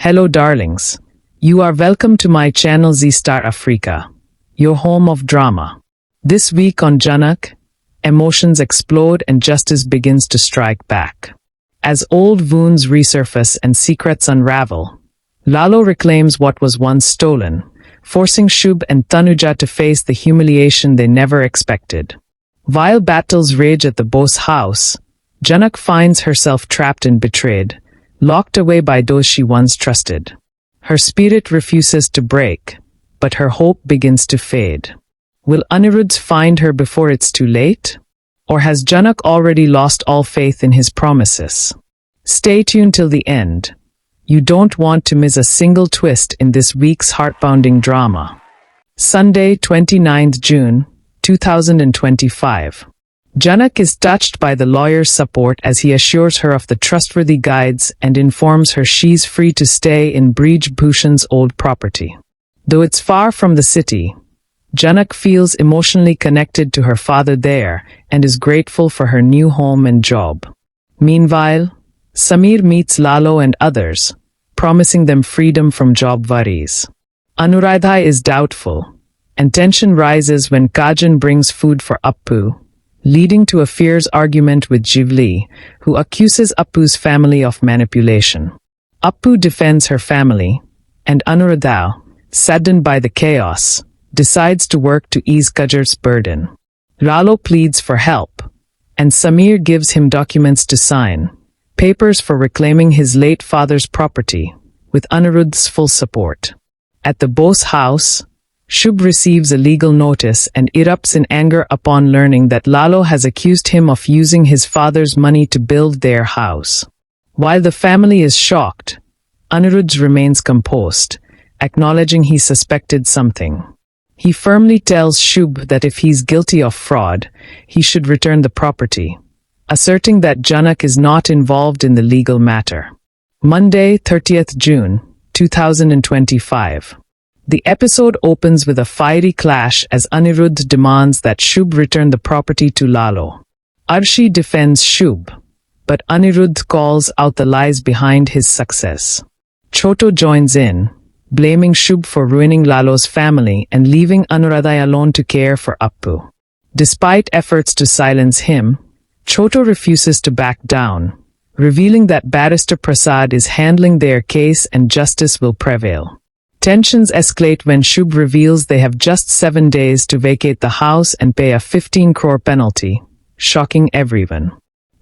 Hello darlings. You are welcome to my channel Z Star Africa, your home of drama. This week on JHANAK, emotions explode and justice begins to strike back. As old wounds resurface and secrets unravel, Lalo reclaims what was once stolen, forcing Shubh and Tanuja to face the humiliation they never expected. While battles rage at the boss house, JHANAK finds herself trapped and betrayed, locked away by those she once trusted. Her spirit refuses to break, but her hope begins to fade. Will Anirudh find her before it's too late? Or has JHANAK already lost all faith in his promises? Stay tuned till the end. You don't want to miss a single twist in this week's heart-pounding drama. Sunday, 29th June, 2025. JHANAK is touched by the lawyer's support as he assures her of the trustworthy guides and informs her she's free to stay in Brij Bhushan's old property. Though it's far from the city, JHANAK feels emotionally connected to her father there and is grateful for her new home and job. Meanwhile, Samir meets Lalo and others, promising them freedom from job worries. Anuradha is doubtful, and tension rises when Kajan brings food for Appu, leading to a fierce argument with Jivli, who accuses Appu's family of manipulation. Appu defends her family, and Anuradha, saddened by the chaos, decides to work to ease Kajar's burden. Lalo pleads for help, and Samir gives him documents to sign, papers for reclaiming his late father's property, with Anirudh's full support. At the boss house, Shubh receives a legal notice and erupts in anger upon learning that Lalo has accused him of using his father's money to build their house. While the family is shocked, Anirudh remains composed, acknowledging he suspected something. He firmly tells Shubh that if he's guilty of fraud, he should return the property, asserting that JHANAK is not involved in the legal matter. Monday, 30th June, 2025. The episode opens with a fiery clash as Anirudh demands that Shubh return the property to Lalo. Arshi defends Shubh, but Anirudh calls out the lies behind his success. Choto joins in, blaming Shubh for ruining Lalo's family and leaving Anuradha alone to care for Appu. Despite efforts to silence him, Choto refuses to back down, revealing that Barrister Prasad is handling their case and justice will prevail. Tensions escalate when Shubh reveals they have just 7 days to vacate the house and pay a 15 crore penalty, shocking everyone.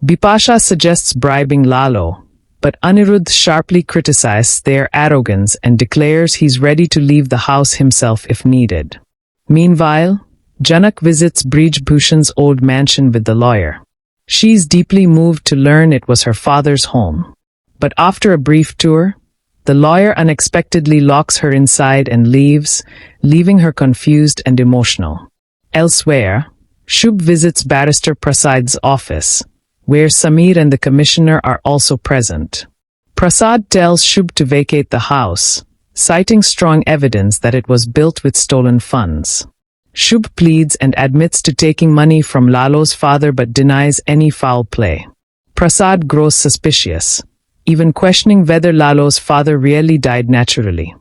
Bipasha suggests bribing Lalo, but Anirudh sharply criticizes their arrogance and declares he's ready to leave the house himself if needed. Meanwhile, JHANAK visits Brij Bhushan's old mansion with the lawyer. She's deeply moved to learn it was her father's home. But after a brief tour, the lawyer unexpectedly locks her inside and leaves, leaving her confused and emotional. Elsewhere, Shubh visits Barrister Prasad's office, where Samir and the commissioner are also present. Prasad tells Shubh to vacate the house, citing strong evidence that it was built with stolen funds. Shubh pleads and admits to taking money from Lalo's father but denies any foul play. Prasad grows suspicious, even questioning whether Lalo's father really died naturally.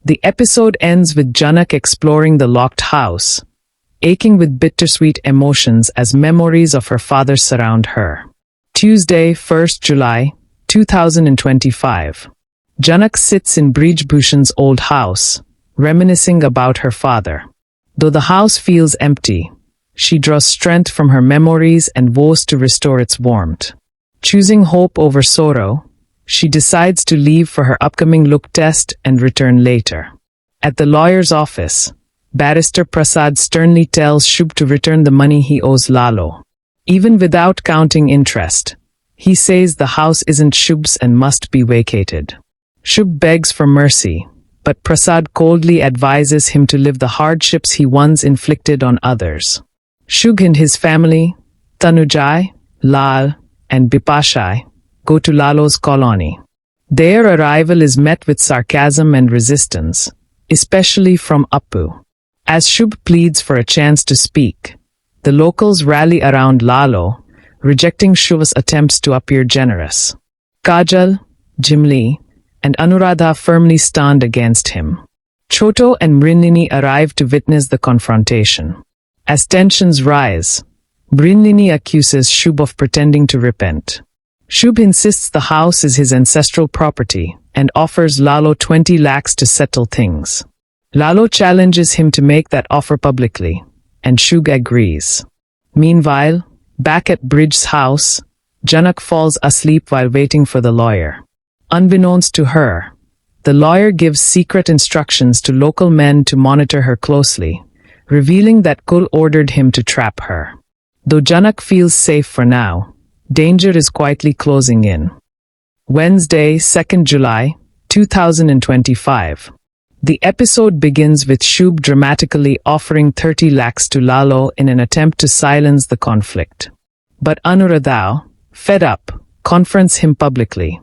The episode ends with JHANAK exploring the locked house, aching with bittersweet emotions as memories of her father surround her. Tuesday, 1st July, 2025. JHANAK sits in Brij Bhushan's old house, reminiscing about her father. Though the house feels empty, she draws strength from her memories and vows to restore its warmth. Choosing hope over sorrow, she decides to leave for her upcoming look test and return later. At the lawyer's office, Barrister Prasad sternly tells Shubh to return the money he owes Lalo. Even without counting interest, he says the house isn't Shubh's and must be vacated. Shubh begs for mercy, but Prasad coldly advises him to live the hardships he once inflicted on others. Shubh and his family, Tanujai, Lal, and Bipashai, go to Lalo's colony. Their arrival is met with sarcasm and resistance, especially from Appu. As Shubh pleads for a chance to speak, the locals rally around Lalo, rejecting Shubh's attempts to appear generous. Kajal, Jimli, and Anuradha firmly stand against him. Choto and Mrinalini arrive to witness the confrontation. As tensions rise, Mrinalini accuses Shubh of pretending to repent. Shubh insists the house is his ancestral property and offers Lalo 20 lakhs to settle things. Lalo challenges him to make that offer publicly, and Shubh agrees. Meanwhile, back at Bridge's house, JHANAK falls asleep while waiting for the lawyer. Unbeknownst to her, the lawyer gives secret instructions to local men to monitor her closely, revealing that Kul ordered him to trap her. Though JHANAK feels safe for now, danger is quietly closing in. Wednesday, 2nd July, 2025. The episode begins with Shubh dramatically offering 30 lakhs to Lalo in an attempt to silence the conflict. But Anuradha, fed up, confronts him publicly,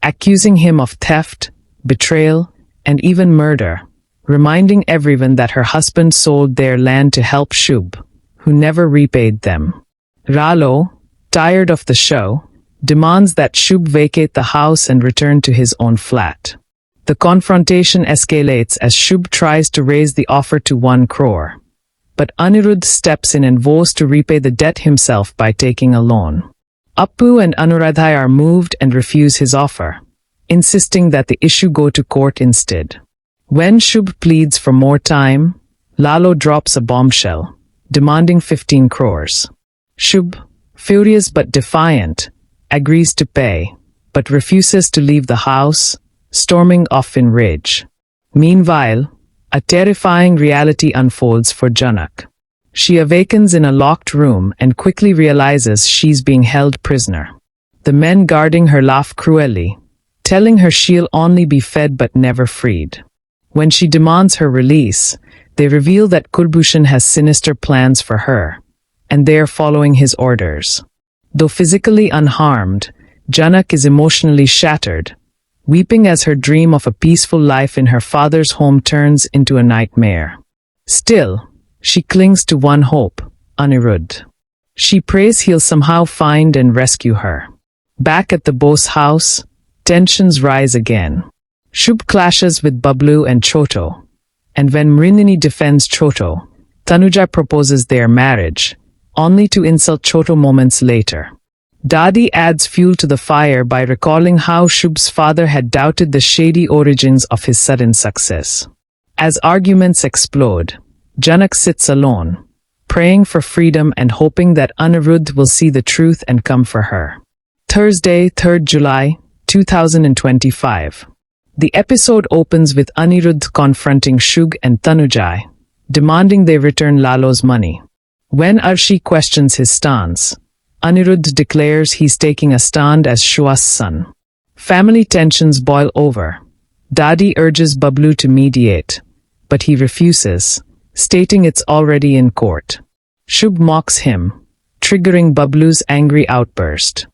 accusing him of theft, betrayal, and even murder, reminding everyone that her husband sold their land to help Shubh, who never repaid them. Lalo, tired of the show, demands that Shubh vacate the house and return to his own flat. The confrontation escalates as Shubh tries to raise the offer to 1 crore. But Anirudh steps in and vows to repay the debt himself by taking a loan. Appu and Anuradha are moved and refuse his offer, insisting that the issue go to court instead. When Shubh pleads for more time, Lalo drops a bombshell, demanding 15 crores. Shubh, furious but defiant, agrees to pay, but refuses to leave the house, storming off in rage. Meanwhile, a terrifying reality unfolds for JHANAK. She awakens in a locked room and quickly realizes she's being held prisoner. The men guarding her laugh cruelly, telling her she'll only be fed but never freed. When she demands her release, they reveal that Kulbhushan has sinister plans for her, and they are following his orders. Though physically unharmed, JHANAK is emotionally shattered, weeping as her dream of a peaceful life in her father's home turns into a nightmare. Still, she clings to one hope, Anirudh. She prays he'll somehow find and rescue her. Back at the Bose house, tensions rise again. Shubh clashes with Bablu and Choto, and when Mrinalini defends Choto, Tanuja proposes their marriage, only to insult Choto moments later. Dadi adds fuel to the fire by recalling how Shubh's father had doubted the shady origins of his sudden success. As arguments explode, JHANAK sits alone, praying for freedom and hoping that Anirudh will see the truth and come for her. Thursday, 3rd July, 2025. The episode opens with Anirudh confronting Shubh and Tanujai, demanding they return Lalo's money. When Arshi questions his stance, Anirudh declares he's taking a stand as Shua's son. Family tensions boil over. Dadi urges Bablu to mediate, but he refuses, stating it's already in court. Shubh mocks him, triggering Bablu's angry outburst.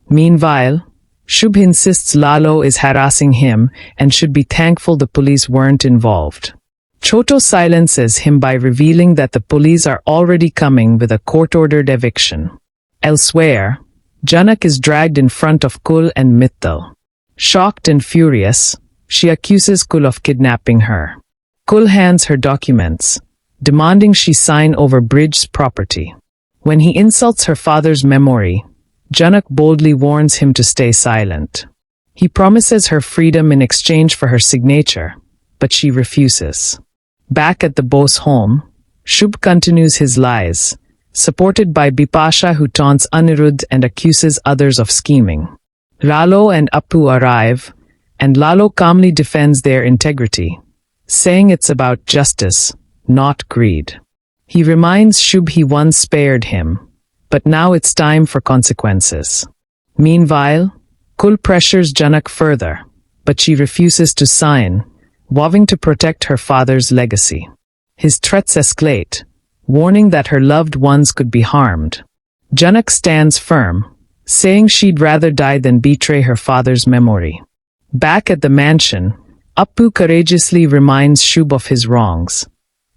Meanwhile, Shubh insists Lalo is harassing him and should be thankful the police weren't involved. Choto silences him by revealing that the police are already coming with a court-ordered eviction. Elsewhere, JHANAK is dragged in front of Kul and Mittal. Shocked and furious, she accuses Kul of kidnapping her. Kul hands her documents, demanding she sign over Bridge's property. When he insults her father's memory, JHANAK boldly warns him to stay silent. He promises her freedom in exchange for her signature, but she refuses. Back at the Bose home, Shubh continues his lies, supported by Bipasha who taunts Anirudh and accuses others of scheming. Lalo and Appu arrive, and Lalo calmly defends their integrity, saying it's about justice, not greed. He reminds Shubh he once spared him, but now it's time for consequences. Meanwhile, Kul pressures JHANAK further, but she refuses to sign, vowing to protect her father's legacy. His threats escalate, warning that her loved ones could be harmed. JHANAK stands firm, saying she'd rather die than betray her father's memory. Back at the mansion, Appu courageously reminds Shubh of his wrongs,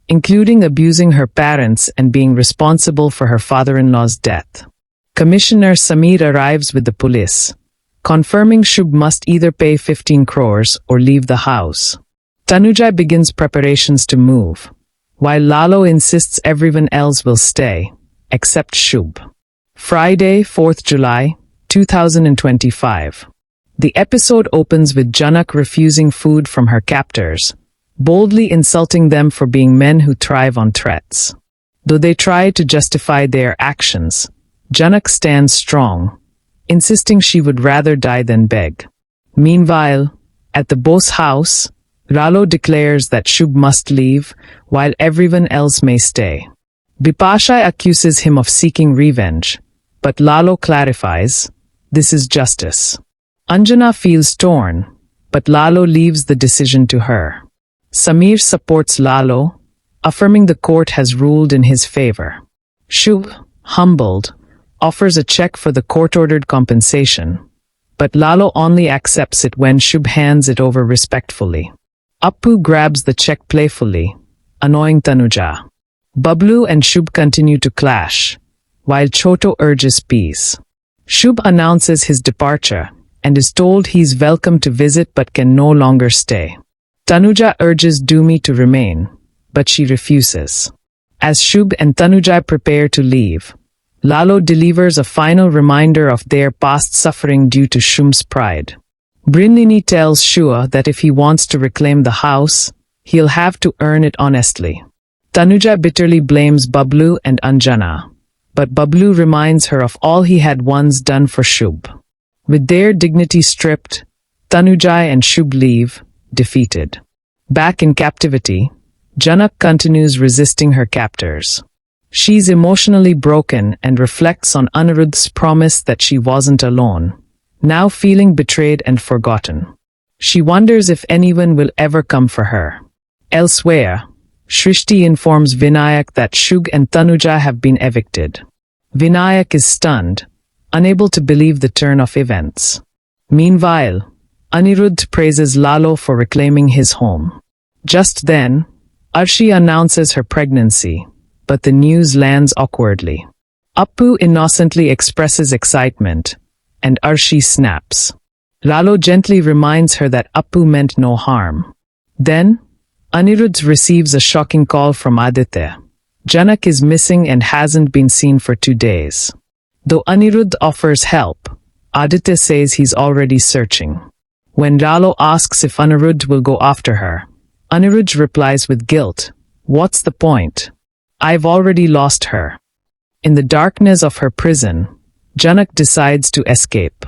including abusing her parents and being responsible for her father-in-law's death. Commissioner Samir arrives with the police, confirming Shubh must either pay 15 crores or leave the house. Tanuja begins preparations to move, while Lalo insists everyone else will stay, except Shubh. Friday, 4th July, 2025. The episode opens with JHANAK refusing food from her captors, boldly insulting them for being men who thrive on threats. Though they try to justify their actions, JHANAK stands strong, insisting she would rather die than beg. Meanwhile, at the boss house, Lalo declares that Shubh must leave, while everyone else may stay. Bipasha accuses him of seeking revenge, but Lalo clarifies, this is justice. Anjana feels torn, but Lalo leaves the decision to her. Samir supports Lalo, affirming the court has ruled in his favor. Shubh, humbled, offers a check for the court-ordered compensation, but Lalo only accepts it when Shubh hands it over respectfully. Appu grabs the check playfully, annoying Tanuja. Bablu and Shubh continue to clash, while Choto urges peace. Shubh announces his departure and is told he's welcome to visit but can no longer stay. Tanuja urges Dumi to remain, but she refuses. As Shubh and Tanuja prepare to leave, Lalo delivers a final reminder of their past suffering due to Shubh's pride. Brinini tells Shua that if he wants to reclaim the house, he'll have to earn it honestly. Tanuja bitterly blames Bablu and Anjana, but Bablu reminds her of all he had once done for Shubh. With their dignity stripped, Tanuja and Shubh leave, defeated. Back in captivity, JHANAK continues resisting her captors. She's emotionally broken and reflects on Anirudh's promise that she wasn't alone, now feeling betrayed and forgotten. She wonders if anyone will ever come for her. Elsewhere, Shrishti informs Vinayak that Shubh and Tanuja have been evicted. Vinayak is stunned, unable to believe the turn of events. Meanwhile, Anirudh praises Lalo for reclaiming his home. Just then, Arshi announces her pregnancy, but the news lands awkwardly. Appu innocently expresses excitement, and Arshi snaps. Lalo gently reminds her that Appu meant no harm. Then, Anirudh receives a shocking call from Aditya. JHANAK is missing and hasn't been seen for 2 days. Though Anirudh offers help, Aditya says he's already searching. When Lalo asks if Anirudh will go after her, Anirudh replies with guilt, "What's the point? I've already lost her." In the darkness of her prison, JHANAK decides to escape.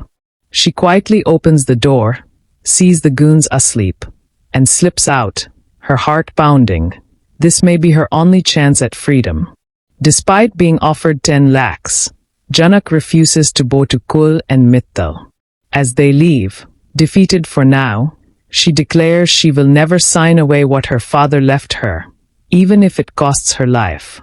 She quietly opens the door, sees the goons asleep, and slips out, her heart pounding. This may be her only chance at freedom. Despite being offered 10 lakhs, JHANAK refuses to bow to Kul and Mittal. As they leave, defeated for now, she declares she will never sign away what her father left her, even if it costs her life.